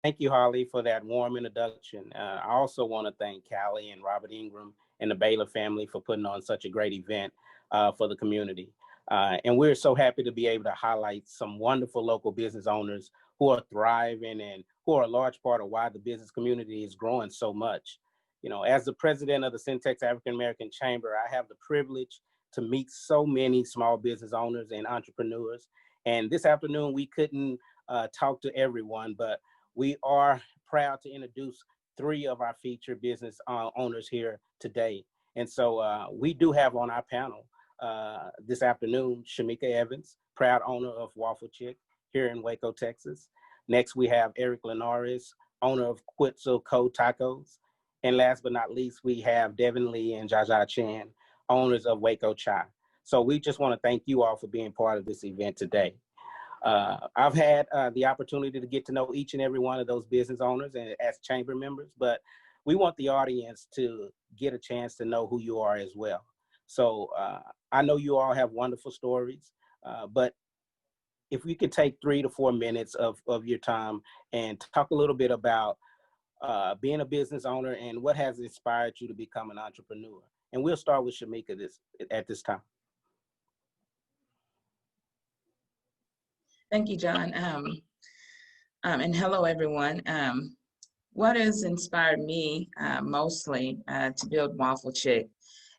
Thank you, Holly, for that warm introduction. I also want to thank Callie and Robert Ingram and the Baylor family for putting on such a great event for the community. And we're so happy to be able to highlight some wonderful local business owners who are thriving and who are a large part of why the business community is growing so much. You know, as the president of the Syntax African American Chamber, I have the privilege to meet so many small business owners and entrepreneurs. And this afternoon, we couldn't talk to everyone, but we are proud to introduce three of our featured business owners here today. And so we do have on our panel this afternoon, Shamika Evans, proud owner of Waffle Chic here in Waco, Texas. Next, we have Eric Linares, owner of Quetzal Co tacos. And last but not least, we have Devin Lee and Jaja Chan, owners of Waco Cha. So we just want to thank you all for being part of this event today. I've had the opportunity to get to know each and every one of those business owners and as chamber members, but we want the audience to get a chance to know who you are as well. So I know you all have wonderful stories, but if we could take 3 to 4 minutes of your time and talk a little bit about being a business owner and what has inspired you to become an entrepreneur. And we'll start with Shamika at this time. Thank you, John. And hello, everyone. What has inspired me mostly to build Waffle Chic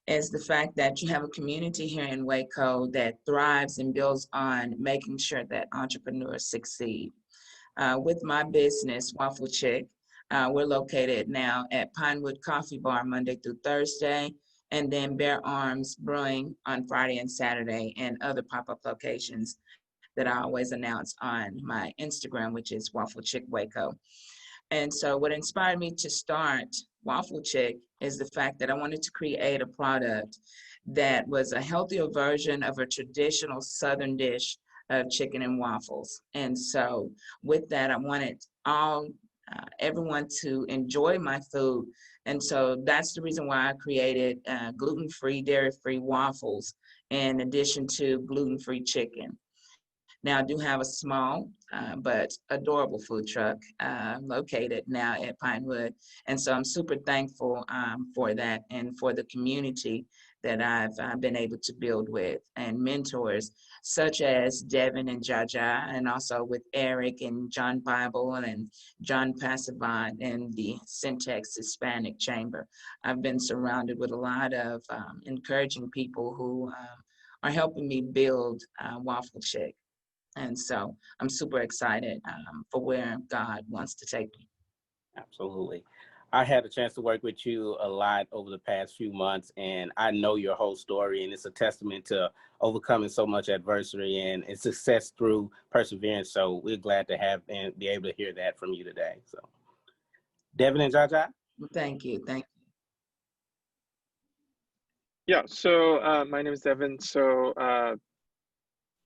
is the fact that you have a community here in Waco that thrives and builds on making sure that entrepreneurs succeed. With my business, Waffle Chic, we're located now at Pinewood Coffee Bar Monday through Thursday, and then Bear Arms Brewing on Friday and Saturday, and other pop-up locations that I always announce on my Instagram, which is Waffle Chic Waco. And so what inspired me to start Waffle Chic is the fact that I wanted to create a product that was a healthier version of a traditional Southern dish of chicken and waffles. And so with that, I wanted everyone to enjoy my food. And so that's the reason why I created gluten-free, dairy-free waffles in addition to gluten-free chicken. Now, I do have a small but adorable food truck located now at Pinewood. And so I'm super thankful for that and for the community that I've been able to build with, and mentors such as Devin and Jaja, and also with Eric and John Bible and John Passavant and the Syntax Hispanic Chamber. I've been surrounded with a lot of encouraging people who are helping me build Waffle Chic. And so I'm super excited for where God wants to take me. Absolutely. I had a chance to work with you a lot over the past few months, and I know your whole story, and it's a testament to overcoming so much adversity and success through perseverance. So we're glad to have and be able to hear that from you today. So Devin and Jaja? Thank you. Thank you. Yeah, so my name is Devin. So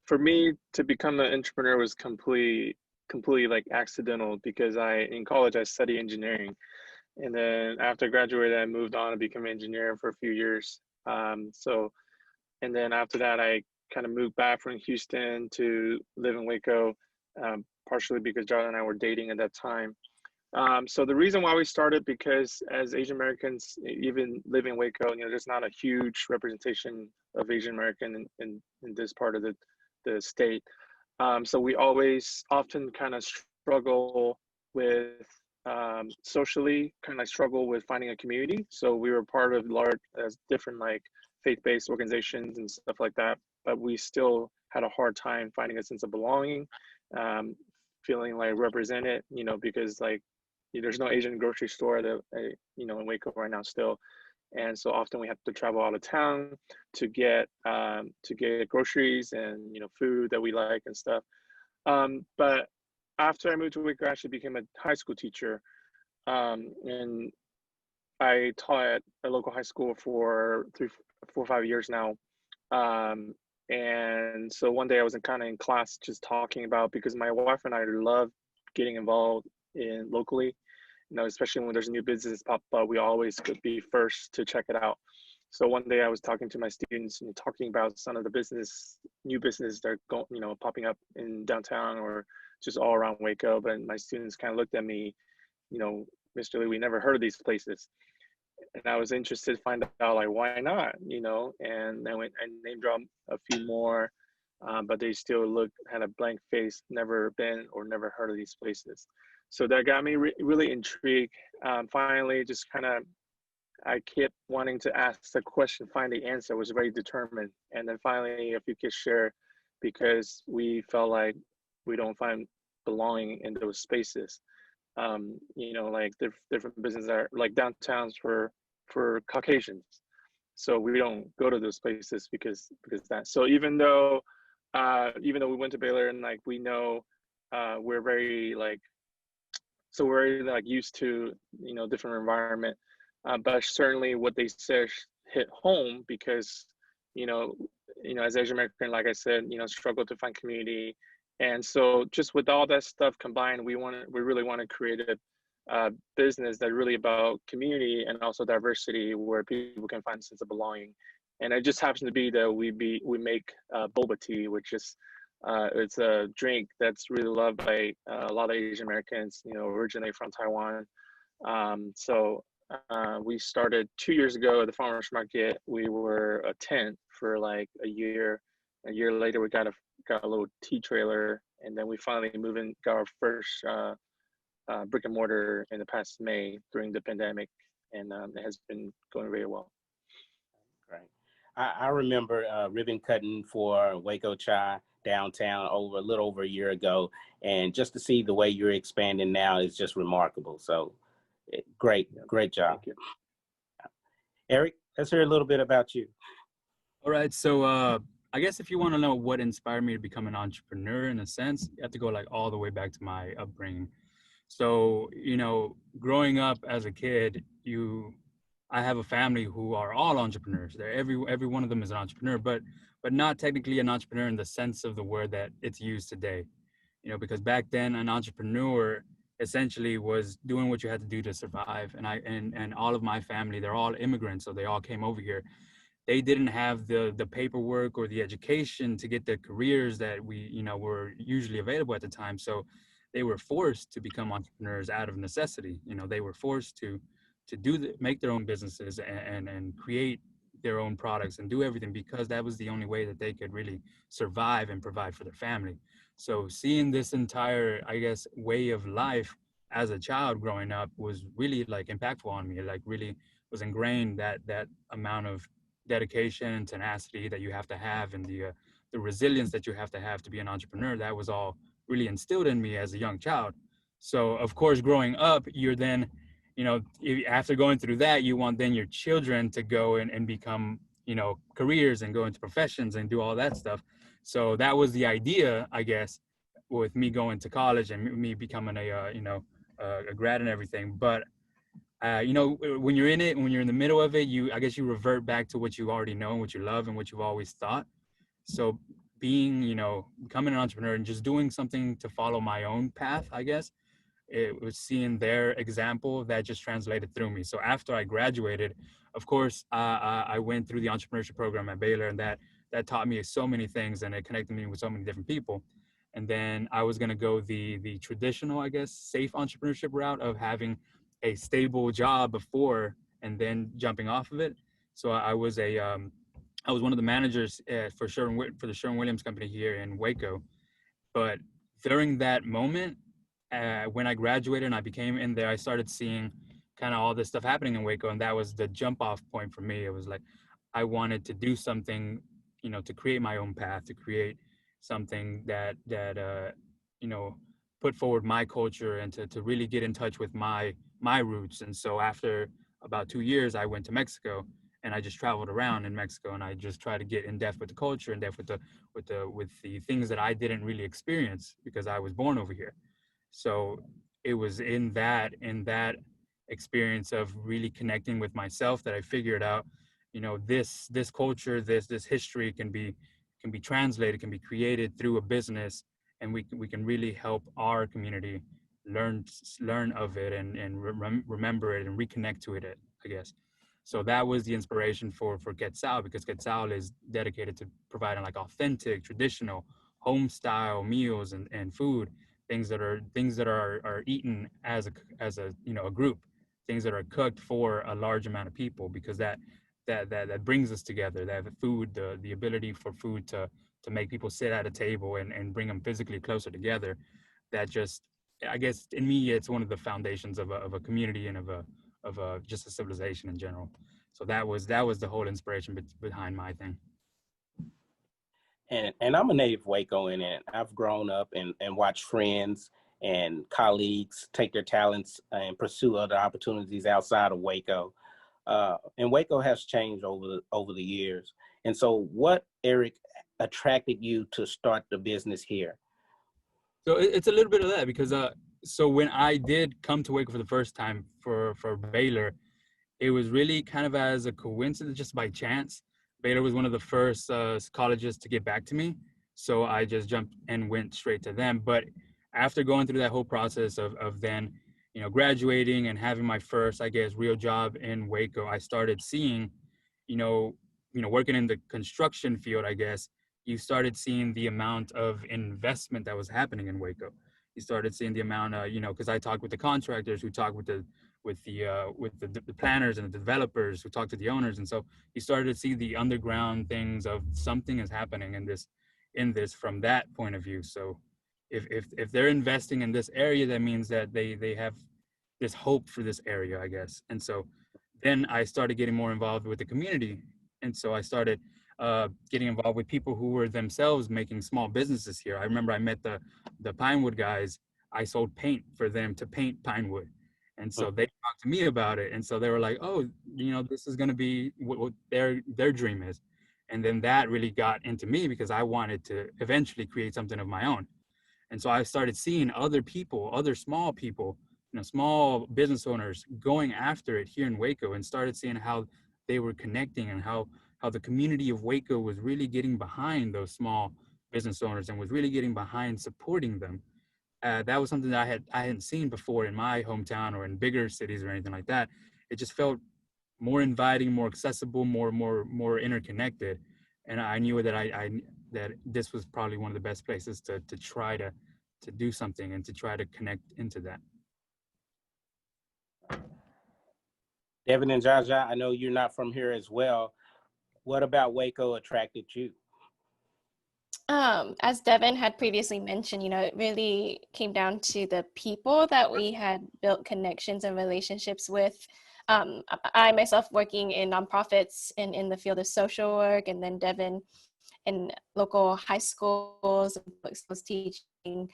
for me to become an entrepreneur was completely like accidental, because in college I studied engineering, and then after I graduated I moved on to become an engineer for a few years. And then after that I kind of moved back from Houston to live in Waco, partially because John and I were dating at that time. So the reason why we started, because as Asian Americans, even living in Waco, there's not a huge representation of Asian American in this part of the state. So we often kind of struggle with socially, kind of struggle with finding a community. So we were part of different like faith-based organizations and stuff like that, but we still had a hard time finding a sense of belonging, feeling like represented, because like there's no Asian grocery store that in Waco right now still. And so often we have to travel out of town to get groceries and food that we like and stuff. But after I moved to Waco, I actually became a high school teacher, and I taught at a local high school for 4 or 5 years now. And so one day I was in class just talking about, because my wife and I love getting involved locally. Especially when there's a new business pop up, we always could be first to check it out. So one day I was talking to my students and talking about some of the new business that are going, popping up in downtown or just all around Waco. But my students kind of looked at me, Mr. Lee, we never heard of these places. And I was interested to find out like why not, and then went and name dropped a few more, but they still had a blank face, never been or never heard of these places. So that got me really intrigued. Finally, just kind of I kept wanting to ask the question, find the answer, was very determined. And then finally, if you could share, because we felt like we don't find belonging in those spaces. Like different businesses are like downtowns for Caucasians. So we don't go to those places because that. So even though we went to Baylor and like we know we're very like we're like used to different environment, but certainly what they said hit home because as Asian American, like I said, struggle to find community. And so just with all that stuff combined, we really want to create a business that's really about community and also diversity, where people can find a sense of belonging. And it just happens to be that we make boba tea, which is it's a drink that's really loved by a lot of Asian Americans, originally from Taiwan. So we started 2 years ago at the farmers market. We were a tent for like a year. A year later, we got a little tea trailer, and then we finally got our first brick and mortar in the past May during the pandemic, and it has been going very well. Great. I remember ribbon cutting for Waco Cha downtown a little over a year ago, and just to see the way you're expanding now is just remarkable. So great job. Thank you. Eric, let's hear a little bit about you. All right, so I guess if you want to know what inspired me to become an entrepreneur, in a sense, you have to go like all the way back to my upbringing. So, growing up as a kid, I have a family who are all entrepreneurs. Every one of them is an entrepreneur, but not technically an entrepreneur in the sense of the word that it's used today. Because back then an entrepreneur essentially was doing what you had to do to survive. And all of my family, they're all immigrants, so they all came over here. They didn't have the paperwork or the education to get the careers that we, were usually available at the time. So they were forced to become entrepreneurs out of necessity. They were forced to make their own businesses and create their own products and do everything, because that was the only way that they could really survive and provide for their family. So seeing this entire, I guess, way of life as a child growing up was really like impactful on me. It like really was ingrained, that amount of dedication and tenacity that you have to have, and the resilience that you have to be an entrepreneur. That was all really instilled in me as a young child. So of course, growing up, you're then, after going through that, you want then your children to go and become, careers and go into professions and do all that stuff. So that was the idea, I guess, with me going to college and me becoming a grad and everything. But when you're in it, when you're in the middle of it, I guess you revert back to what you already know and what you love and what you've always thought. So becoming an entrepreneur and just doing something to follow my own path, I guess, it was seeing their example that just translated through me. So after I graduated, of course, I went through the entrepreneurship program at Baylor, and that taught me so many things, and it connected me with so many different people. And then I was going to go the traditional, I guess, safe entrepreneurship route of having a stable job before and then jumping off of it. So I was one of the managers for the Sherwin-Williams company here in Waco. But during that moment, when I graduated and I became in there, I started seeing kind of all this stuff happening in Waco, and that was the jump off point for me. It was like I wanted to do something, to create my own path, to create something that put forward my culture and to really get in touch with my roots. And so after about 2 years, I went to Mexico, and I just traveled around in Mexico, and I just tried to get in depth with the culture, in depth with the things that I didn't really experience because I was born over here. So it was in that experience of really connecting with myself that I figured out, this culture, this history can be translated, can be created through a business, and we can really help our community learn of it and remember it and reconnect to it, I guess. So that was the inspiration for Quetzal, because Quetzal is dedicated to providing like authentic, traditional, home style meals and food, things that are eaten as a a group, things that are cooked for a large amount of people, because that brings us together. That food, the ability for food to make people sit at a table and bring them physically closer together, that just, I guess in me, it's one of the foundations of a community and of a just a civilization in general. So that was the whole inspiration behind my thing. And I'm a native Wacoan, and I've grown up and watched friends and colleagues take their talents and pursue other opportunities outside of Waco. And Waco has changed over the years. And so what, Eric, attracted you to start the business here? So it's a little bit of that, because so when I did come to Waco for the first time for Baylor, it was really kind of as a coincidence, just by chance. Baylor was one of the first colleges to get back to me, so I just jumped and went straight to them. But after going through that whole process of then, graduating and having my first, I guess, real job in Waco, I started seeing, working in the construction field, I guess, you started seeing the amount of investment that was happening in Waco. You started seeing the amount of, because I talked with the contractors, who talked with the planners and the developers, who talked to the owners, and so you started to see the underground things of something is happening in this from that point of view. So if they're investing in this area, that means that they have this hope for this area, I guess. And so then I started getting more involved with the community, and so I started getting involved with people who were themselves making small businesses here. I remember I met the Pinewood guys. I sold paint for them to paint Pinewood. And so they talked to me about it. And so they were like, oh, this is going to be what their dream is. And then that really got into me, because I wanted to eventually create something of my own. And so I started seeing other people, other small people, small business owners going after it here in Waco, and started seeing how they were connecting, and how the community of Waco was really getting behind those small business owners and was really getting behind supporting them. That was something that I hadn't seen before in my hometown or in bigger cities or anything like that. It just felt more inviting, more accessible, more interconnected, and I knew that that this was probably one of the best places to try to do something and to try to connect into that. Devin and Jaja, I know you're not from here as well. What about Waco attracted you? As Devin had previously mentioned, it really came down to the people that we had built connections and relationships with. I myself working in nonprofits and in the field of social work, and then Devin in local high schools and public schools teaching.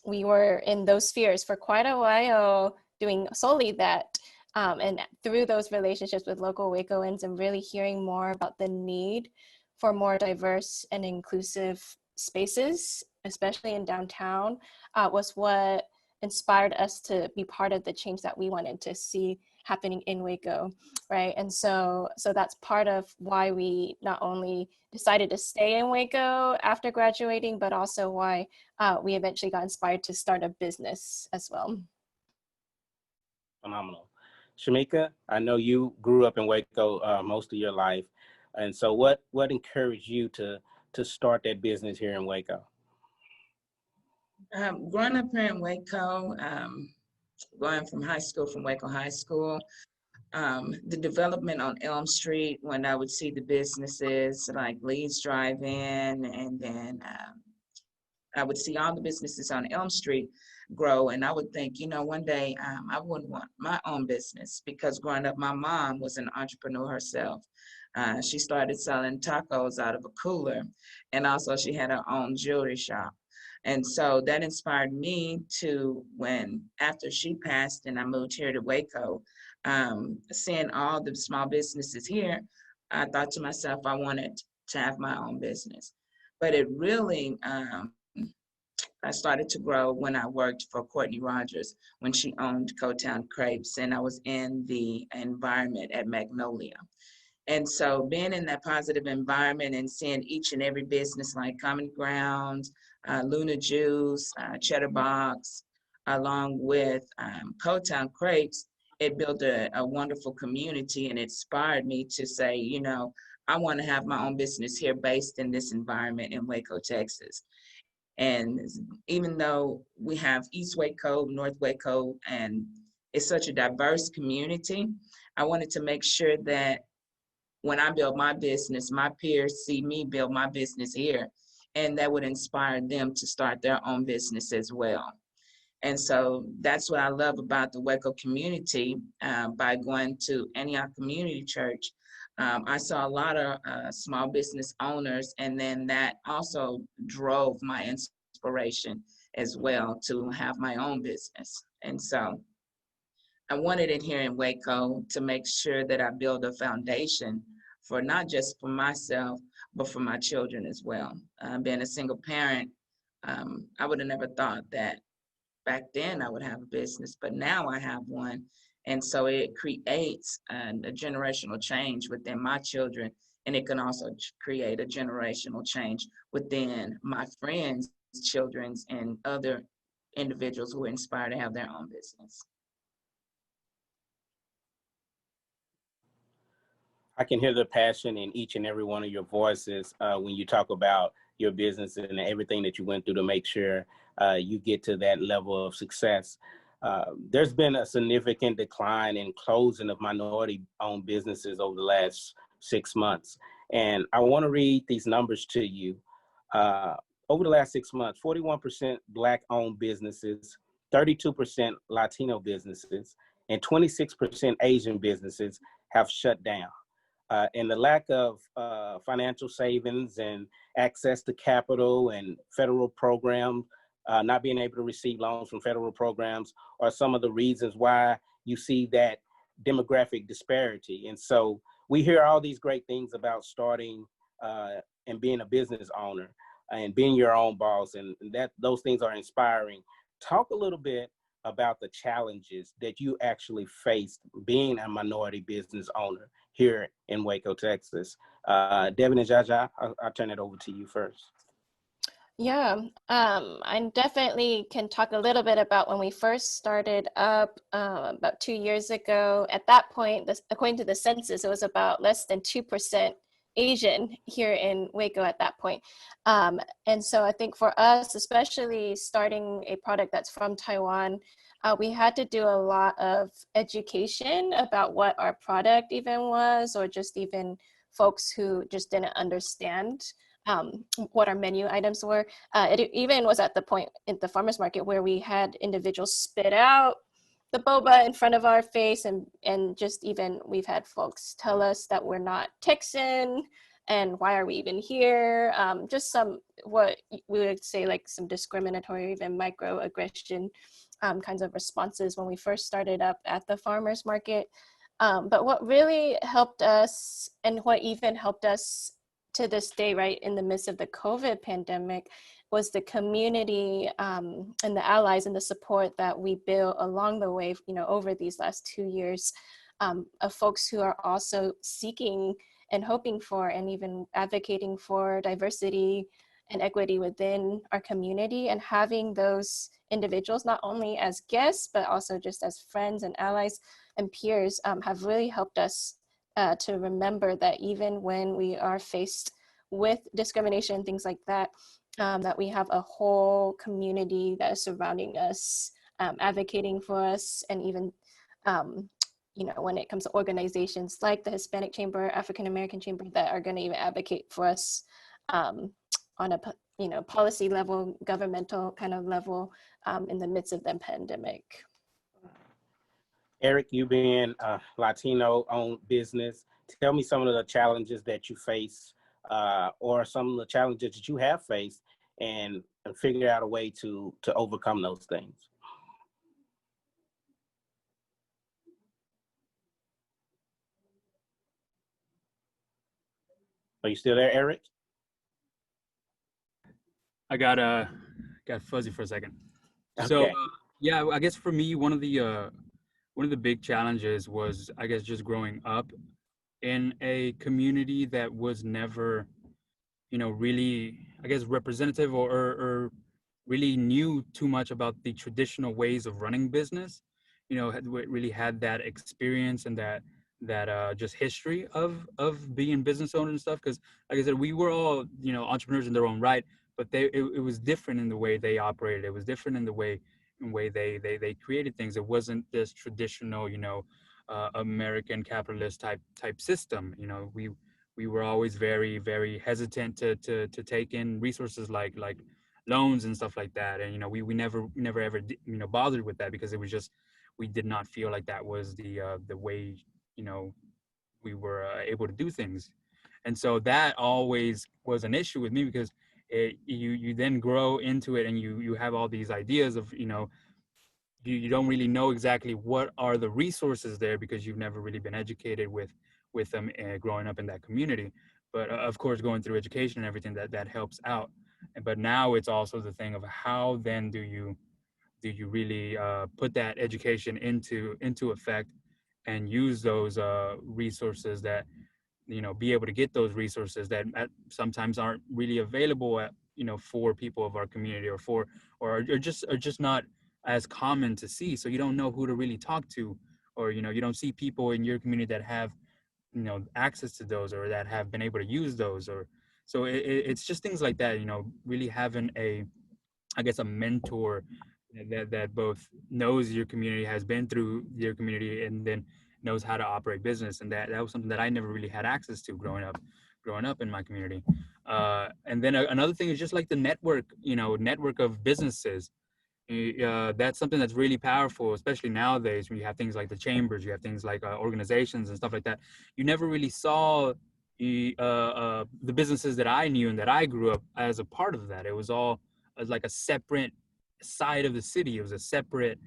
We were in those spheres for quite a while, doing solely that. And through those relationships with local Wacoans and really hearing more about the need for more diverse and inclusive spaces, especially in downtown, was what inspired us to be part of the change that we wanted to see happening in Waco, right? And so that's part of why we not only decided to stay in Waco after graduating, but also why we eventually got inspired to start a business as well. Phenomenal. Shamika, I know you grew up in Waco most of your life. And so what encouraged you to start that business here in Waco? Growing up here in Waco, going from Waco High School, the development on Elm Street, when I would see the businesses like Lee's Drive-In, and then I would see all the businesses on Elm Street grow, and I would think, one day I wouldn't want my own business, because growing up, my mom was an entrepreneur herself. She started selling tacos out of a cooler, and also she had her own jewelry shop. And so that inspired me to, after she passed and I moved here to Waco, seeing all the small businesses here, I thought to myself, I wanted to have my own business. But it really, I started to grow when I worked for Courtney Rogers, when she owned Co-Town Crepes, and I was in the environment at Magnolia. And so being in that positive environment and seeing each and every business like Common Ground, Luna Juice, Cheddar Box, along with Co-Town Crepes, it built a wonderful community, and it inspired me to say, you know, I want to have my own business here based in this environment in Waco, Texas. And even though we have East Waco, North Waco, and it's such a diverse community, I wanted to make sure that when I build my business, my peers see me build my business here, and that would inspire them to start their own business as well. And so that's what I love about the Waco community. By going to Antioch Community Church, I saw a lot of small business owners, and then that also drove my inspiration as well to have my own business. And so I wanted it here in Waco to make sure that I build a foundation for not just for myself, but for my children as well. Being a single parent, I would have never thought that back then I would have a business, but now I have one. And so it creates a generational change within my children, and it can also create a generational change within my friends' children's and other individuals who are inspired to have their own business. I can hear the passion in each and every one of your voices when you talk about your business and everything that you went through to make sure you get to that level of success. There's been a significant decline in closing of minority-owned businesses over the last 6 months. And I want to read these numbers to you. Over the last 6 months, 41% Black-owned businesses, 32% Latino businesses, and 26% Asian businesses have shut down. And the lack of financial savings and access to capital and federal programs, not being able to receive loans from federal programs are some of the reasons why you see that demographic disparity. And so we hear all these great things about starting and being a business owner and being your own boss, and that those things are inspiring. Talk a little bit about the challenges that you actually faced being a minority business owner here in Waco, Texas. Devin and Jaja, I'll turn it over to you first. Yeah, I definitely can talk a little bit about when we first started up about 2 years ago. At that point, according to the census, it was about less than 2% Asian here in Waco at that point. And so I think for us, especially starting a product that's from Taiwan, we had to do a lot of education about what our product even was, or just even folks who just didn't understand what our menu items were. It even was at the point in the farmer's market where we had individuals spit out the boba in front of our face, and just even we've had folks tell us that we're not Texan, and why are we even here? Just some, what we would say, like some discriminatory, even microaggression kinds of responses when we first started up at the farmer's market. But what really helped us, and what even helped us to this day, right in the midst of the COVID pandemic, was the community and the allies and the support that we built along the way, you know, over these last 2 years, of folks who are also seeking and hoping for and even advocating for diversity and equity within our community. And having those individuals, not only as guests, but also just as friends and allies and peers, have really helped us to remember that even when we are faced with discrimination and things like that, that we have a whole community that is surrounding us, advocating for us, and even, you know, when it comes to organizations like the Hispanic Chamber, African American Chamber, that are going to even advocate for us on a, you know, policy level, governmental kind of level, in the midst of the pandemic. Eric, you being a Latino-owned business, tell me some of the challenges that you face, or some of the challenges that you have faced, and figure out a way to overcome those things. Are you still there, Eric? I got fuzzy for a second. Okay. So yeah, I guess for me, one of the big challenges was, I guess, just growing up in a community that was never, you know, really, I guess, representative or really knew too much about the traditional ways of running business. really had that experience and that just history of being business owners and stuff. Because like I said, we were all entrepreneurs in their own right, but it was different in the way they operated. It was different in the way they created things. It wasn't this traditional American capitalist type system. We were always very very hesitant to take in resources like loans and stuff like that. And we never ever bothered with that, because it was just, we did not feel like that was the way we were able to do things. And so that always was an issue with me, because you then grow into it, and you have all these ideas of you don't really know exactly what are the resources there, because you've never really been educated with them growing up in that community. But of course, going through education and everything, that helps out. But now it's also the thing of how then do you really put that education into effect, and use those resources, that be able to get those resources that sometimes aren't really available for people of our community, or just not as common to see. So you don't know who to really talk to, or you don't see people in your community that have access to those, or that have been able to use those. Or so it's just things like that, really having I guess a mentor that both knows your community, has been through your community, and then knows how to operate business. And that was something that I never really had access to growing up in my community. And then another thing is just like the network of businesses. That's something that's really powerful, especially nowadays, when you have things like the chambers, you have things like organizations and stuff like that. You never really saw the businesses that I knew and that I grew up as a part of that. It was all as like a separate side of the city. It was a separate,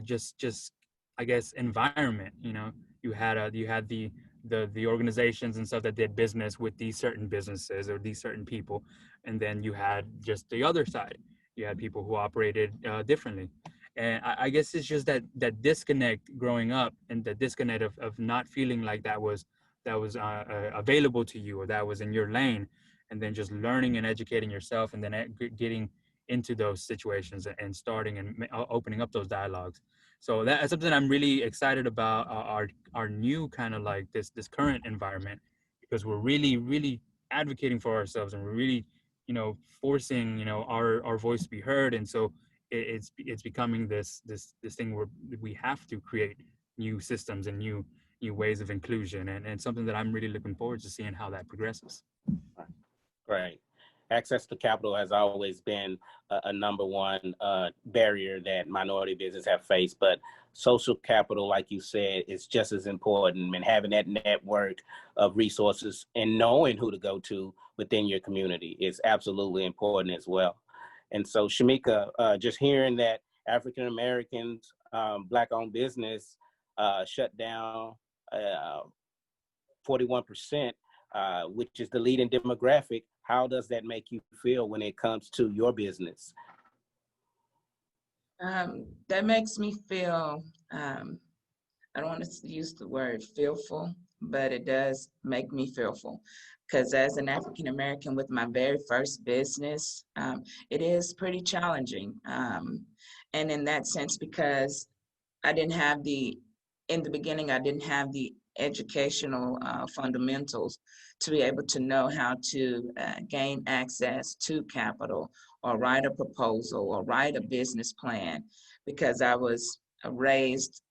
just I guess, environment. You had the organizations and stuff that did business with these certain businesses or these certain people, and then you had just the other side. You had people who operated differently. And I guess it's just that disconnect growing up, and the disconnect of not feeling like that was available to you, or that was in your lane, and then just learning and educating yourself, and then getting into those situations and starting and opening up those dialogues. So that's something I'm really excited about, our new kind of like this current environment, because we're really really advocating for ourselves, and we're really forcing our voice to be heard. And so it's becoming this thing where we have to create new systems and new ways of inclusion, and something that I'm really looking forward to seeing how that progresses. Right. Access to capital has always been a number one barrier that minority business have faced, but social capital, like you said, is just as important. And having that network of resources and knowing who to go to within your community is absolutely important as well. And so, Shamika, just hearing that African Americans, Black-owned business shut down 41%, which is the leading demographic. How does that make you feel when it comes to your business? That makes me feel, I don't want to use the word fearful, but it does make me fearful. Because as an African American with my very first business, it is pretty challenging. And in that sense, because in the beginning, I didn't have the educational fundamentals to be able to know how to gain access to capital, or write a proposal, or write a business plan, because I was raised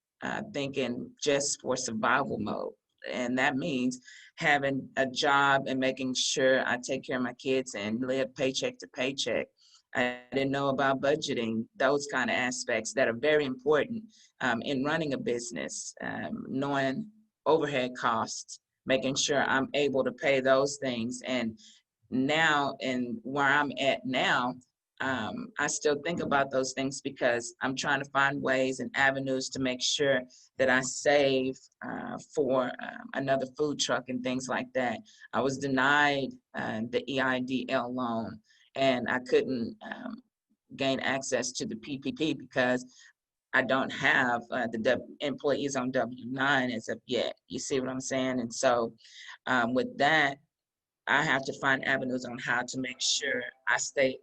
thinking just for survival mode. And that means having a job and making sure I take care of my kids and live paycheck to paycheck. I didn't know about budgeting, those kind of aspects that are very important in running a business, knowing overhead costs, making sure I'm able to pay those things. And now, and where I'm at now, I still think about those things, because I'm trying to find ways and avenues to make sure that I save for another food truck and things like that. I was denied the EIDL loan, and I couldn't gain access to the PPP because I don't have the employees on W-9 as of yet. You see what I'm saying? And so with that, I have to find avenues on how to make sure I stay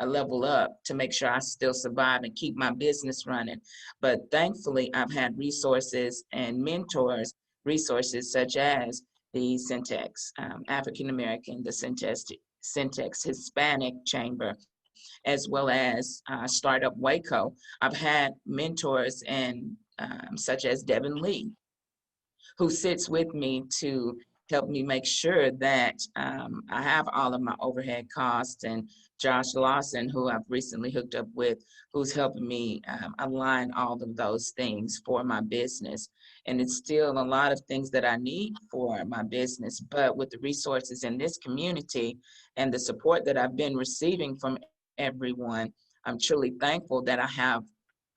level up to make sure I still survive and keep my business running. But thankfully, I've had resources and mentors, resources such as the Syntax African American, the Syntax Hispanic Chamber, as well as Startup Waco. I've had mentors and such as Devin Lee, who sits with me to help me make sure that I have all of my overhead costs, and Josh Lawson, who I've recently hooked up with, who's helping me align all of those things for my business. And it's still a lot of things that I need for my business, but with the resources in this community and the support that I've been receiving from everyone, I'm truly thankful that I have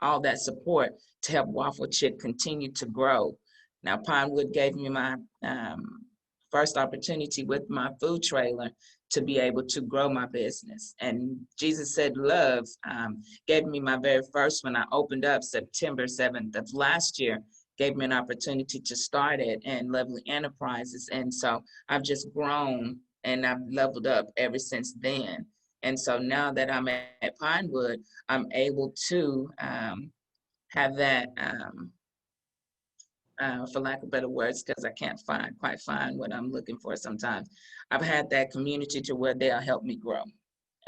all that support to help Waffle Chic continue to grow. Now, Pinewood gave me my first opportunity with my food trailer to be able to grow my business. And Jesus Said Love gave me my very first one. I opened up September 7th of last year, gave me an opportunity to start it in Lovely Enterprises. And so I've just grown and I've leveled up ever since then. And so now that I'm at Pinewood, I'm able to have that, for lack of better words, because I can't quite find what I'm looking for sometimes. I've had that community to where they'll help me grow.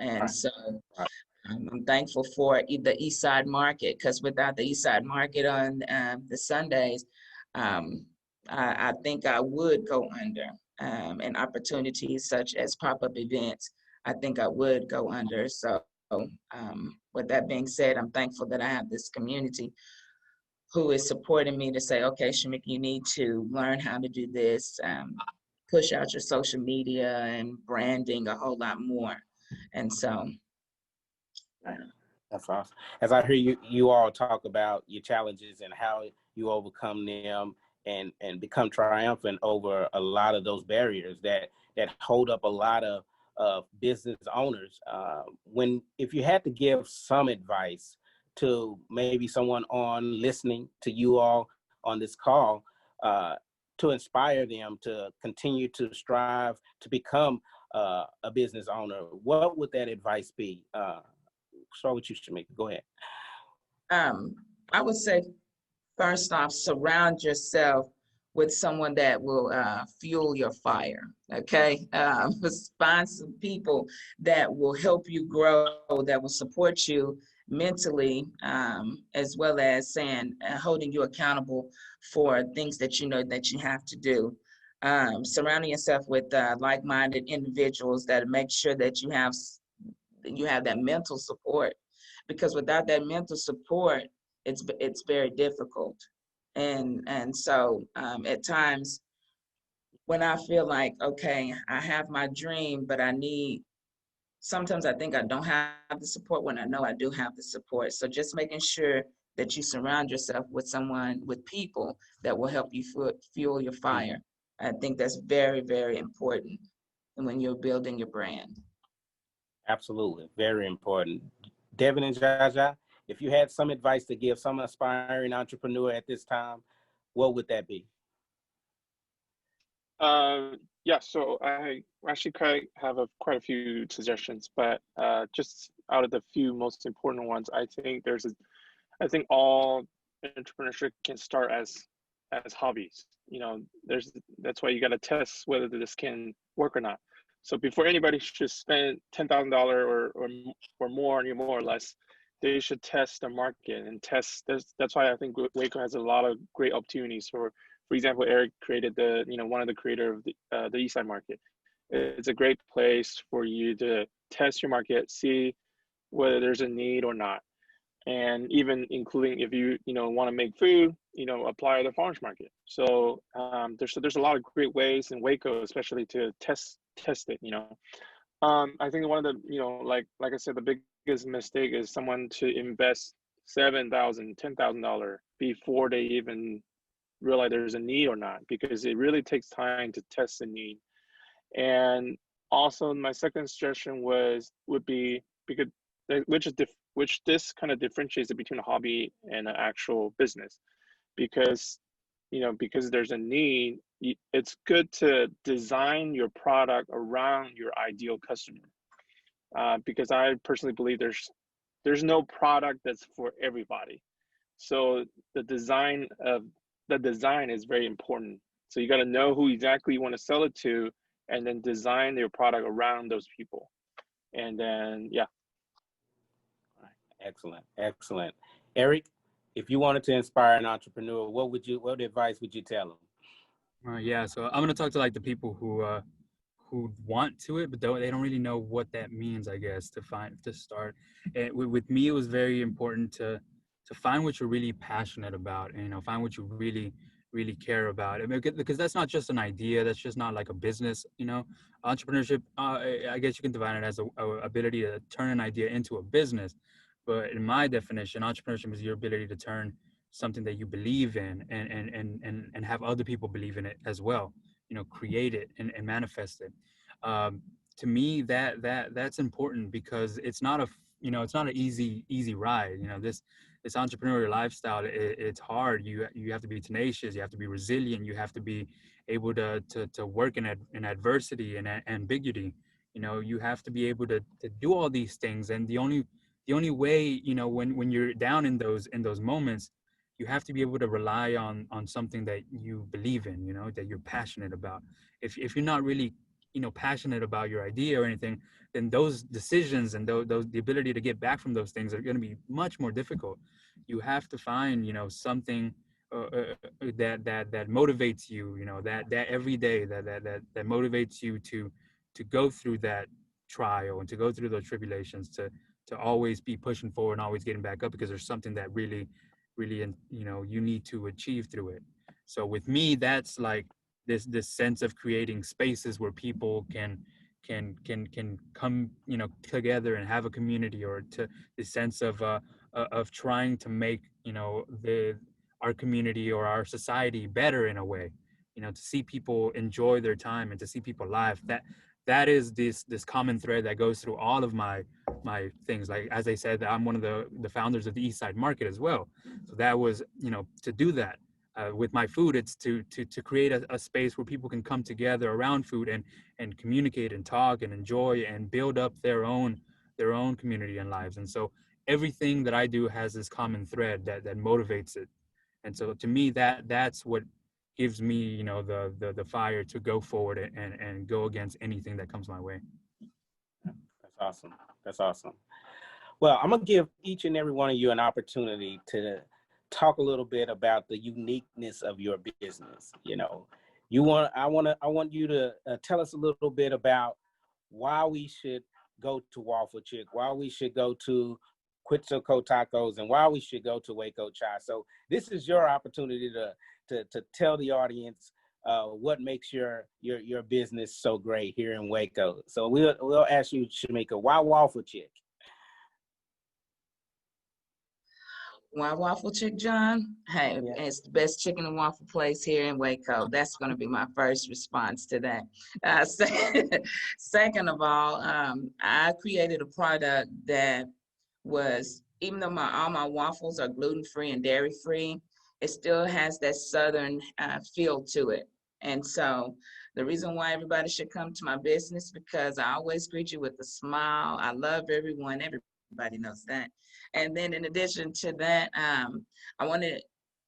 And Right. so Right. I'm thankful for the East Side Market, because without the East Side Market on the Sundays, I think I would go under. And opportunities such as pop-up events, I think I would go under. So with that being said, I'm thankful that I have this community who is supporting me to say, okay, Shamika, you need to learn how to do this, push out your social media and branding a whole lot more. And so, That's awesome. As I hear you all talk about your challenges and how you overcome them and become triumphant over a lot of those barriers that hold up a lot of business owners. If you had to give some advice to maybe someone on listening to you all on this call, to inspire them to continue to strive to become a business owner, what would that advice be? Start with you, Shamika. Go ahead. I would say, first off, surround yourself with someone that will fuel your fire. Okay, find some people that will help you grow, that will support you mentally, as well as saying holding you accountable for things that you know that you have to do. Surrounding yourself with like-minded individuals that make sure that you have that mental support, because without that mental support, it's very difficult. And so at times when I feel like, okay, I have my dream, but sometimes I think I don't have the support when I know I do have the support. So just making sure that you surround yourself with people that will help you fuel your fire. I think that's very, very important when you're building your brand. Absolutely. Very important. Devin and Jaja, if you had some advice to give some aspiring entrepreneur at this time, what would that be? Yeah, so I actually have quite a few suggestions, but just out of the few most important ones, I think all entrepreneurship can start as hobbies. That's why you got to test whether this can work or not. So before anybody should spend $10,000 or more, more or less, they should test the market and test. That's why I think Waco has a lot of great opportunities. For example, Eric created one of the creator of the East Side Market. It's a great place for you to test your market, see whether there's a need or not, and even including if you want to make food, apply to the farmers market. So there's a lot of great ways in Waco, especially to test it. I think one of the like I said, the biggest mistake is someone to invest $7,000, $10,000 before they even realize there's a need or not, because it really takes time to test the need. And also my second suggestion would be, because which this kind of differentiates it between a hobby and an actual business, because there's a need, it's good to design your product around your ideal customer. because I personally believe there's no product that's for everybody. So the design is very important. So you got to know who exactly you want to sell it to, and then design your product around those people. And then, yeah. Excellent, excellent. Eric, if you wanted to inspire an entrepreneur, what advice would you tell them? Yeah, so I'm gonna talk to like the people who want to it, but they don't really know what that means, I guess, to start. And with me, it was very important to find what you're really passionate about, and find what you really care about. I mean, because that's not just an idea, that's just not like a business. Entrepreneurship, I guess you can define it as a ability to turn an idea into a business. But in my definition, entrepreneurship is your ability to turn something that you believe in and have other people believe in it as well. Create it and manifest it. To me, that's important, because it's not it's not an easy ride. This entrepreneurial lifestyle, it's hard. You have to be tenacious, you have to be resilient, you have to be able to work in adversity and ambiguity. You have to be able to do all these things, and the only way, when you're down in those moments, you have to be able to rely on something that you believe in, that you're passionate about. If you're not really passionate about your idea or anything, then those decisions and those the ability to get back from those things are going to be much more difficult. You have to find something that motivates you, that every day that motivates you to go through that trial and to go through those tribulations, to always be pushing forward and always getting back up, because there's something that really you need to achieve through it. So with me, that's like this sense of creating spaces where people can come together and have a community, or to the sense of trying to make our community or our society better in a way, to see people enjoy their time and to see people laugh. That is this common thread that goes through all of my things. Like, as I said, I'm one of the founders of the East Side Market as well. So that was, to do that with my food, it's to create a space where people can come together around food and communicate and talk and enjoy and build up their own community and lives. And so everything that I do has this common thread that motivates it. And so to me, that's what gives me, the fire to go forward and go against anything that comes my way. That's awesome. That's awesome. Well, I'm gonna give each and every one of you an opportunity to talk a little bit about the uniqueness of your business. I want you to tell us a little bit about why we should go to Waffle Chic, why we should go to Quetzal Co tacos, and why we should go to Waco Cha. So this is your opportunity to tell the audience what makes your business so great here in Waco. So we'll ask you, Shamika, why Waffle Chic? Why Waffle Chic, John? Hey, Yeah. it's the best chicken and waffle place here in Waco. That's going to be my first response to that. Second of all, I created a product that was, even though all my waffles are gluten-free and dairy-free, it still has that Southern feel to it. And so the reason why everybody should come to my business, because I always greet you with a smile. I love everyone. Everybody knows that. And then in addition to that,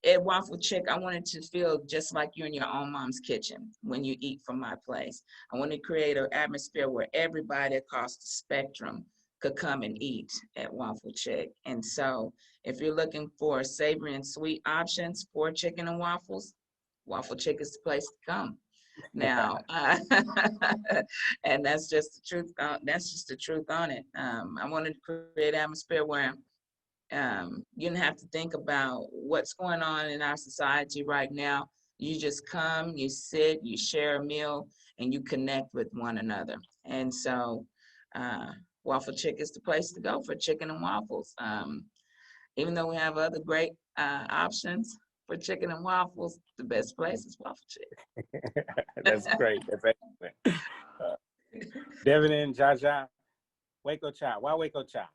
at Waffle Chic, I wanted to feel just like you're in your own mom's kitchen when you eat from my place. I want to create an atmosphere where everybody across the spectrum could come and eat at Waffle Chic. And so if you're looking for savory and sweet options for chicken and waffles, Waffle Chic is the place to come. Now, and that's just the truth. That's just the truth on it. I wanted to create an atmosphere where you don't have to think about what's going on in our society right now. You just come, you sit, you share a meal, and you connect with one another. And so Waffle Chic is the place to go for chicken and waffles. Even though we have other great options for chicken and waffles, the best place is Waffle Chic. That's great. That's excellent. Devin and Jaja, Waco Cha. Why Waco Cha?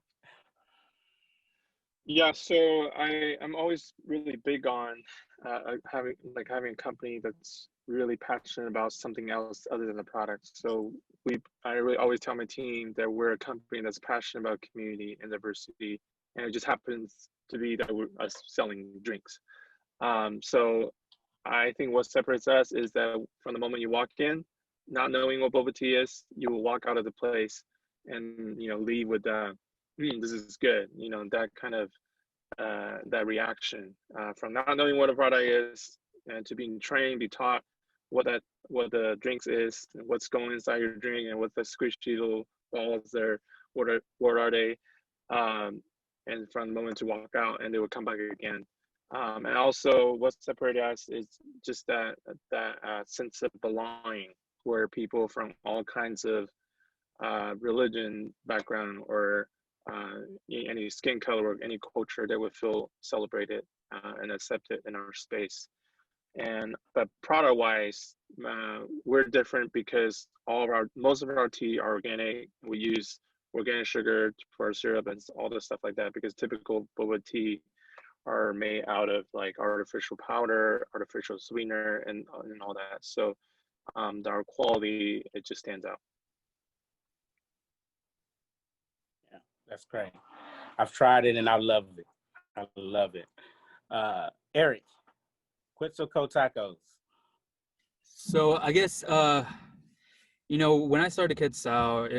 Yeah, so I'm always really big on having a company that's really passionate about something else other than the product. So I really always tell my team that we're a company that's passionate about community and diversity, and it just happens to be that we're us selling drinks. So I think what separates us is that from the moment you walk in, not knowing what boba tea is, you will walk out of the place and leave with this is good. That kind of that reaction from not knowing what a product is and to being trained, be taught what the drinks is, and what's going inside your drink, and what the squishy little balls there, what are they, and from the moment to walk out, and they will come back again. And also, what separated us is just that sense of belonging, where people from all kinds of religion background or any skin color or any culture that would feel celebrated and accepted in our space. But product wise, we're different because most of our tea are organic. We use organic sugar for our syrup and all this stuff like that, because typical boba tea are made out of like artificial powder, artificial sweetener, and all that. So our quality, it just stands out. Yeah, that's great. I've tried it and I love it. I love it. Eric, Quetzal Co tacos. So I guess when I started Quetzal,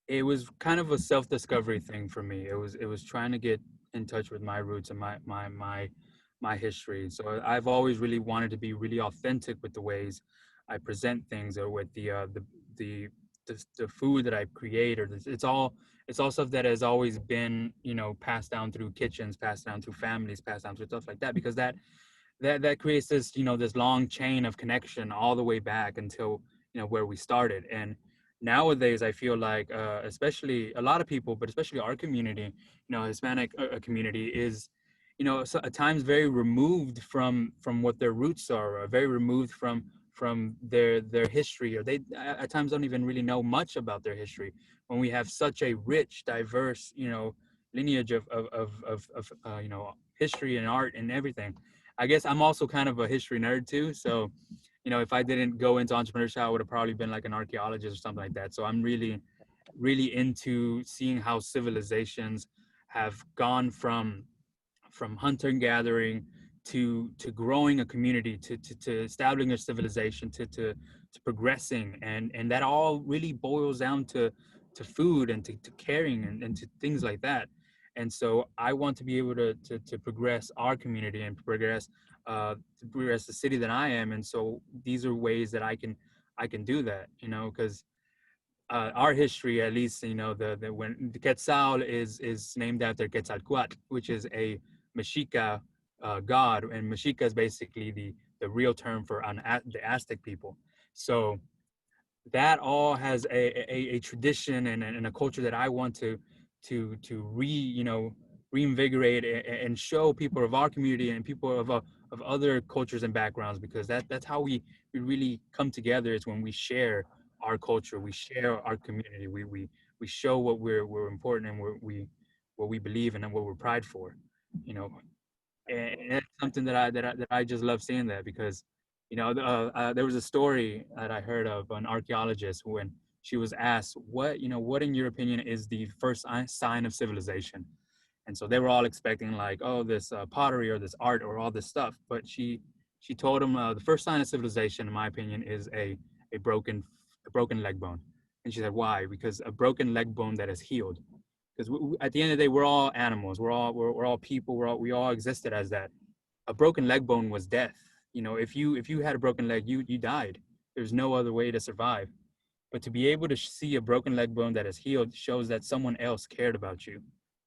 it was kind of a self-discovery thing for me. It was trying to get in touch with my roots and my history. So I've always really wanted to be really authentic with the ways I present things, or with the the food that I create, or it's all stuff that has always been passed down through kitchens, passed down through families, passed down through stuff like that, because that creates this this long chain of connection all the way back until where we started. And nowadays I feel like especially a lot of people, but especially our community, Hispanic community, is so at times very removed from what their roots are, or very removed from their history, or they at times don't even really know much about their history, when we have such a rich, diverse lineage of history and art and everything. I guess I'm also kind of a history nerd too. So, if I didn't go into entrepreneurship, I would have probably been like an archaeologist or something like that. So I'm really, really into seeing how civilizations have gone from hunter and gathering to growing a community, to establishing a civilization, to progressing, and that all really boils down to food and to caring and to things like that. And so I want to be able to progress our community and progress the city that I am. And so these are ways that I can do that, because our history, at least, when the Quetzal is named after Quetzalcoatl, which is a Mexica god, and Mexica is basically the real term for the Aztec people. So that all has a tradition and a culture that I want to reinvigorate and show people of our community and people of other cultures and backgrounds, because that's how we really come together, is when we share our culture, we share our community, we show what we're important, and what we believe in, and what we're proud for, you know and it's something that I just love seeing that, because there was a story that I heard of an archaeologist, when she was asked what in your opinion is the first sign of civilization. And so they were all expecting, like, oh, this pottery or this art or all this stuff, but she told them, the first sign of civilization, in my opinion, is a broken leg bone. And she said, why? Because a broken leg bone that is healed. Because at the end of the day, we're all animals, we're all people, we all existed as that. A broken leg bone was death. If you had a broken leg, you died. There's no other way to survive. But to be able to see a broken leg bone that is healed shows that someone else cared about you.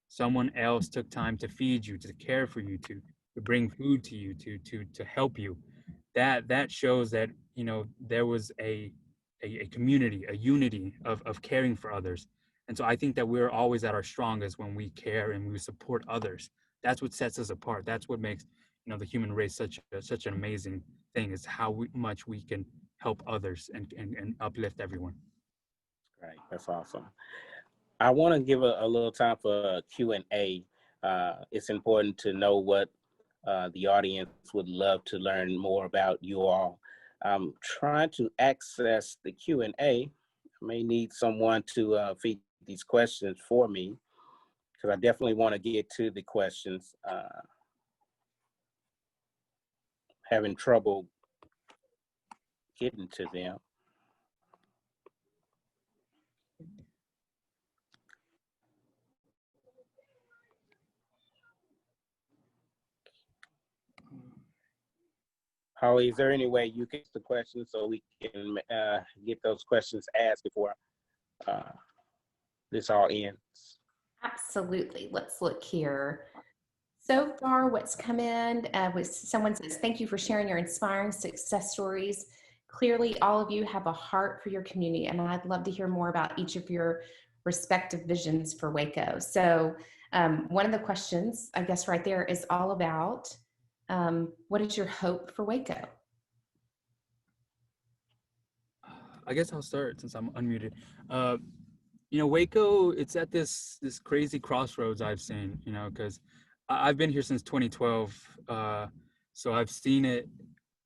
Someone else took time to feed you, to care for you, to bring food to you, to help you. That shows that there was a community, a unity of caring for others. And so I think that we're always at our strongest when we care and we support others. That's what sets us apart. That's what makes the human race such an amazing thing, is how much we can help others and uplift everyone. Right, that's awesome. I want to give a little time for Q&A. it's important to know what the audience would love to learn more about you all. I'm trying to access the Q&A. I may need someone to feed these questions for me, because I definitely want to get to the questions. Having trouble getting to them. Holly, is there any way you can ask the questions so we can get those questions asked before this all ends? Absolutely. Let's look here. So far, what's come in was someone says, thank you for sharing your inspiring success stories. Clearly, all of you have a heart for your community, and I'd love to hear more about each of your respective visions for Waco. So one of the questions, I guess right there, is all about what is your hope for Waco? I guess I'll start since I'm unmuted. You know, Waco, it's at this crazy crossroads I've seen, you know, because I've been here since 2012. So I've seen it,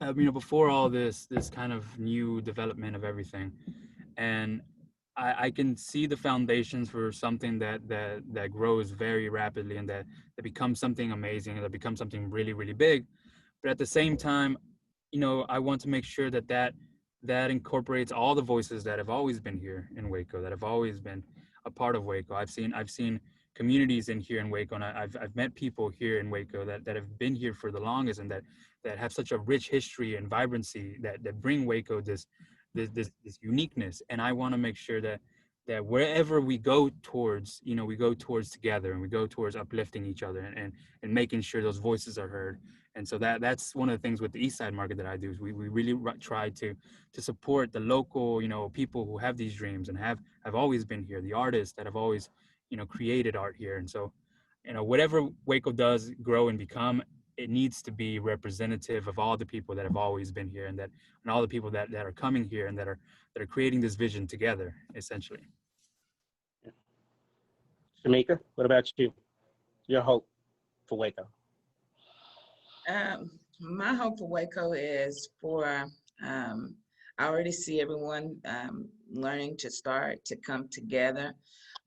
you know, before all this kind of new development of everything. And I can see the foundations for something that grows very rapidly and that becomes something amazing and that becomes something really, really big. But at the same time, you know, I want to make sure that incorporates all the voices that have always been here in Waco, that have always been a part of Waco. I've seen communities in here in Waco, and I've met people here in Waco that have been here for the longest and that have such a rich history and vibrancy that bring Waco this uniqueness. And I want to make sure that wherever we go towards, you know, we go towards together and we go towards uplifting each other and making sure those voices are heard. And so that's one of the things with the East Side Market that I do is we really try to support the local, you know, people who have these dreams and have always been here, the artists that have always, you know, created art here. And so, you know, whatever Waco does grow and become, it needs to be representative of all the people that have always been here and all the people that are coming here and that are creating this vision together, essentially. Shamika, what about you? Your hope for Waco? My hope for Waco is for, I already see everyone learning to start to come together.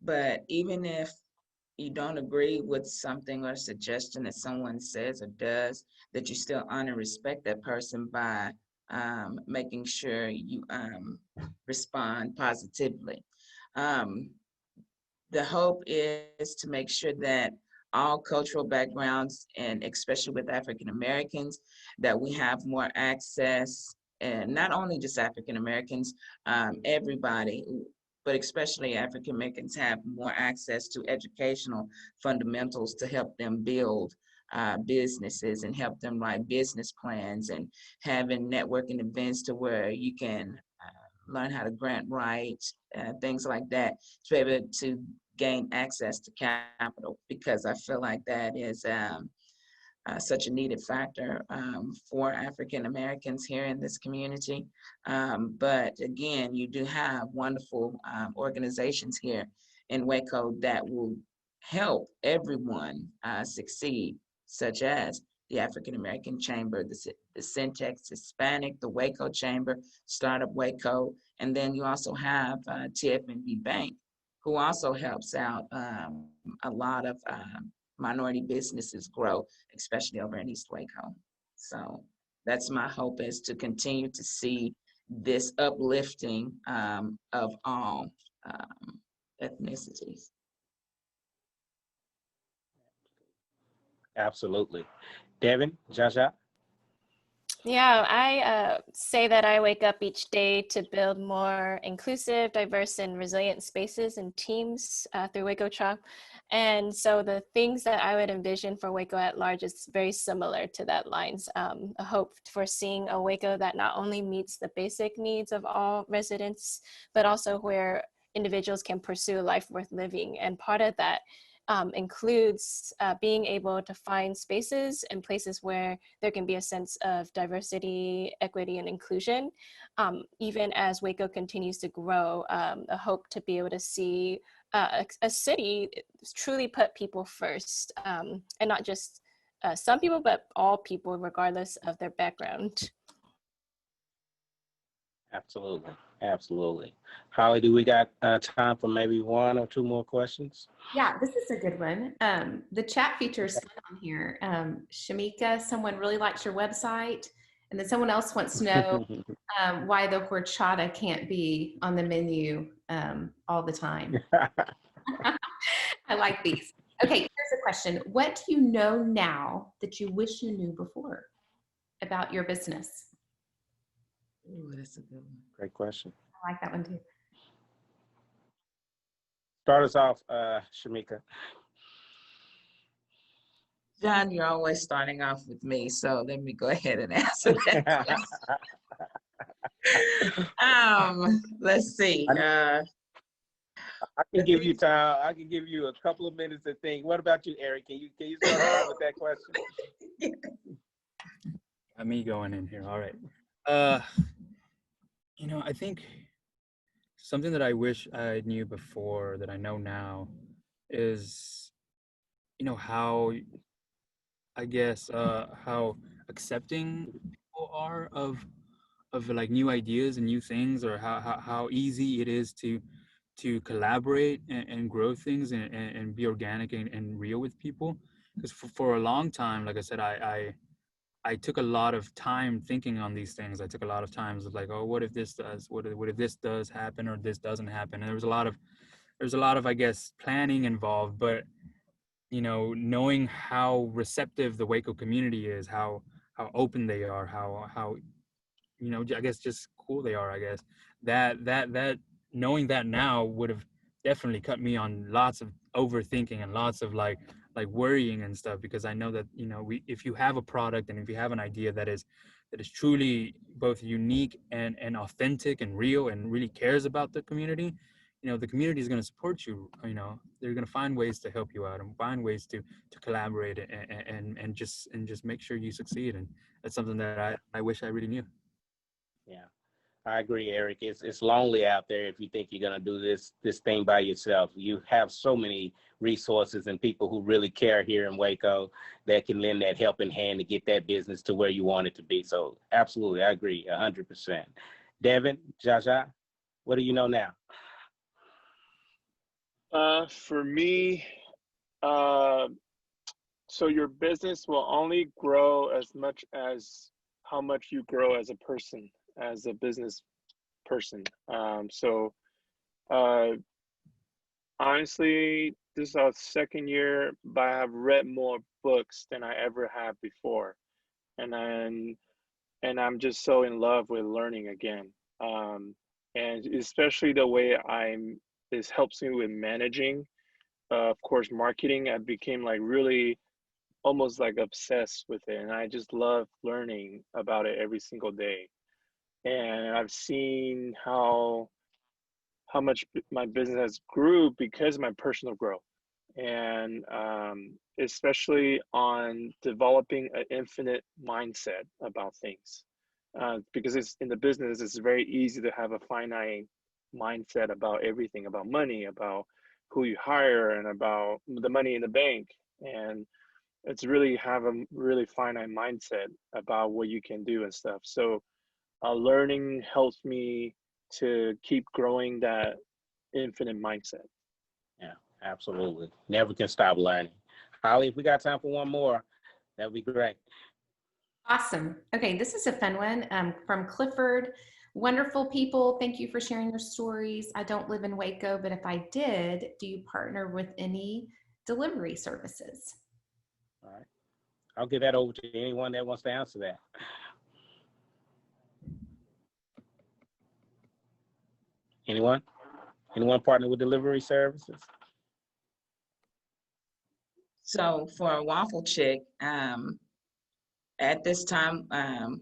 But even if you don't agree with something or suggestion that someone says or does, that you still honor and respect that person by making sure you respond positively. The hope is to make sure that all cultural backgrounds, and especially with African Americans, that we have more access, and not only just African Americans, everybody, but especially African Americans have more access to educational fundamentals to help them build businesses and help them write business plans, and having networking events to where you can learn how to grant write, things like that, to be able to gain access to capital, because I feel like that is such a needed factor for African Americans here in this community. But again, you do have wonderful organizations here in Waco that will help everyone succeed, such as the African American Chamber, the Syntax Hispanic, the Waco Chamber, Startup Waco, and then you also have TFNB Bank, who also helps out a lot of minority businesses grow, especially over in East Waco. So that's my hope, is to continue to see this uplifting of all ethnicities. Absolutely. Devin, Jaja? Yeah, I say that I wake up each day to build more inclusive, diverse, and resilient spaces and teams through Waco Cha. And so the things that I would envision for Waco at large is very similar to that lines. A hope for seeing a Waco that not only meets the basic needs of all residents, but also where individuals can pursue a life worth living. And part of that includes being able to find spaces and places where there can be a sense of diversity, equity, and inclusion. Even as Waco continues to grow, a hope to be able to see a city truly put people first, and not just some people, but all people, regardless of their background. Absolutely. Absolutely. Holly, do we got time for maybe one or two more questions? Yeah, this is a good one. The chat feature is fun on here. Shamika, someone really likes your website. And then someone else wants to know why the horchata can't be on the menu all the time. I like these. Okay, here's a question. What do you know now that you wish you knew before about your business? Ooh, that's a good one. Great question. I like that one too. Start us off, Shamika. John, you're always starting off with me, so let me go ahead and answer that question. Let's see. I can give you time. I can give you a couple of minutes to think. What about you, Eric? Can you start us off with that question? Got me going in here. All right. I think something that I wish I knew before that I know now is, how, I guess, how accepting people are of like new ideas and new things, or how easy it is to collaborate and grow things and be organic and real with people. Because for a long time, like I said, I took a lot of time thinking on these things. I took a lot of times of like, oh, what if this does? What if this does happen or this doesn't happen? And there's a lot of, I guess, planning involved. But knowing how receptive the Waco community is, how open they are, how I guess just cool they are. I guess that knowing that now would have definitely cut me on lots of overthinking and lots of like worrying and stuff, because I know that if you have a product and if you have an idea that is truly both unique and authentic and real and really cares about the community, the community is going to support you. They're going to find ways to help you out and find ways to collaborate and just make sure you succeed. And that's something that I wish I really knew. Yeah, I agree, Eric. It's lonely out there if you think you're gonna do this thing by yourself. You have so many resources and people who really care here in Waco that can lend that helping hand to get that business to where you want it to be. So absolutely, I agree 100%. Devin, Jaja, what do you know now? For me, so your business will only grow as much as how much you grow as a person, as a business person. Honestly, this is our second year, but I have read more books than I ever have before, and I'm just so in love with learning again. And especially the way this helps me with managing, of course, marketing. I became like really almost like obsessed with it, and I just love learning about it every single day. And I've seen how much my business has grew because of my personal growth, and especially on developing an infinite mindset about things, because it's in the business, it's very easy to have a finite mindset about everything, about money, about who you hire, and about the money in the bank. And it's really have a really finite mindset about what you can do and stuff. So learning helps me to keep growing that infinite mindset. Yeah, absolutely. Never can stop learning. Holly, if we got time for one more, that would be great. Awesome. Okay, this is a fun one from Clifford. Wonderful people. Thank you for sharing your stories. I don't live in Waco, but if I did, do you partner with any delivery services? All right. I'll give that over to anyone that wants to answer that. Anyone? Anyone partner with delivery services? So for Waffle Chic, at this time,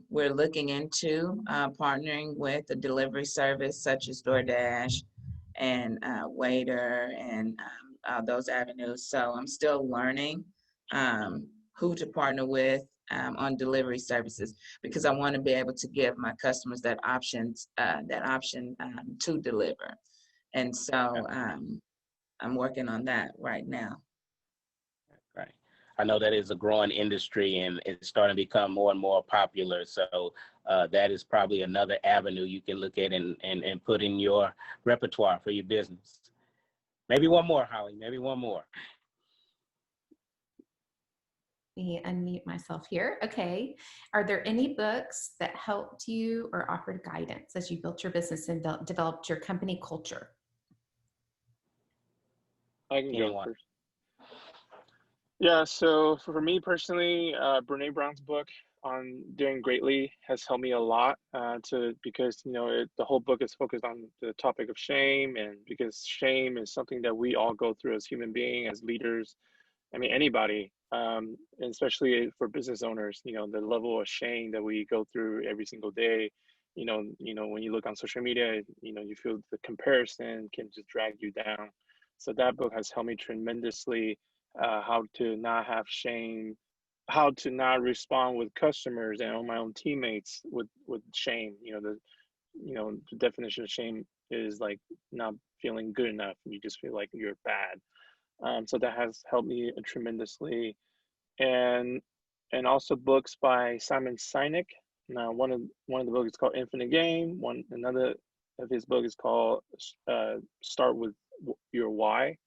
we're looking into partnering with a delivery service such as DoorDash and Waiter and those avenues. So I'm still learning who to partner with on delivery services, because I want to be able to give my customers that option to deliver. And so I'm working on that right now. Right. I know that is a growing industry and it's starting to become more and more popular. So that is probably another avenue you can look at and put in your repertoire for your business. Maybe one more, Holly, maybe one more. Let me unmute myself here. Okay. Are there any books that helped you or offered guidance as you built your business and developed your company culture? I can go Anyone? first. Yeah, so for me personally, Brene Brown's book on Doing Greatly has helped me a lot because the whole book is focused on the topic of shame, and because shame is something that we all go through as human beings, as leaders. I mean, anybody, and especially for business owners, the level of shame that we go through every single day. When you look on social media, you feel the comparison can just drag you down. So that book has helped me tremendously, how to not have shame, how to not respond with customers and on my own teammates with shame. The definition of shame is like not feeling good enough. You just feel like you're bad. So that has helped me tremendously, and also books by Simon Sinek. Now, one of the books is called Infinite Game. Another of his book is called Start with Your Why.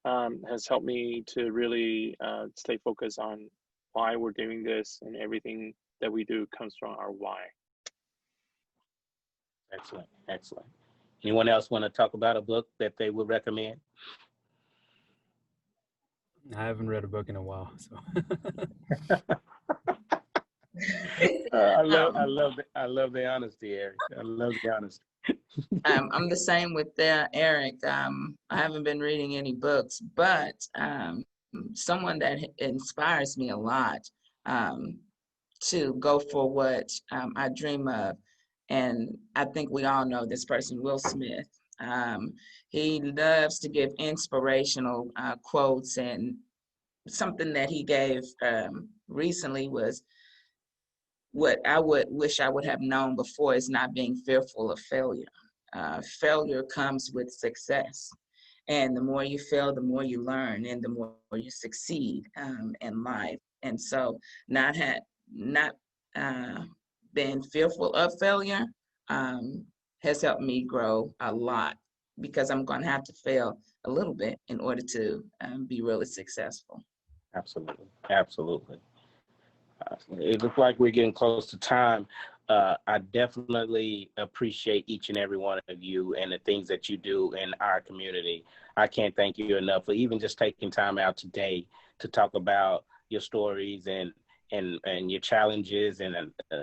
Has helped me to really stay focused on why we're doing this, and everything that we do comes from our why. Excellent, excellent. Anyone else want to talk about a book that they would recommend? I haven't read a book in a while, so. I love the honesty, Eric. I love the honesty. I'm the same with Eric. I haven't been reading any books, but someone that inspires me a lot to go for what I dream of. And I think we all know this person, Will Smith. He loves to give inspirational quotes, and something that he gave recently was, what I would wish I would have known before is not being fearful of failure. Failure comes with success. And the more you fail, the more you learn, and the more you succeed in life. And so not being fearful of failure has helped me grow a lot, because I'm going to have to fail a little bit in order to be really successful. Absolutely, absolutely. It looks like we're getting close to time. I definitely appreciate each and every one of you and the things that you do in our community. I can't thank you enough for even just taking time out today to talk about your stories and your challenges and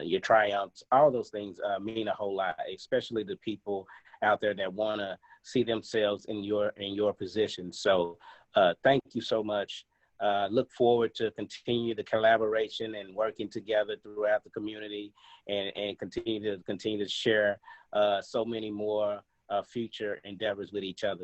your triumphs. All those things mean a whole lot, especially the people out there that want to see themselves in your position. So thank you so much. Look forward to continue the collaboration and working together throughout the community, and continue to share so many more future endeavors with each other.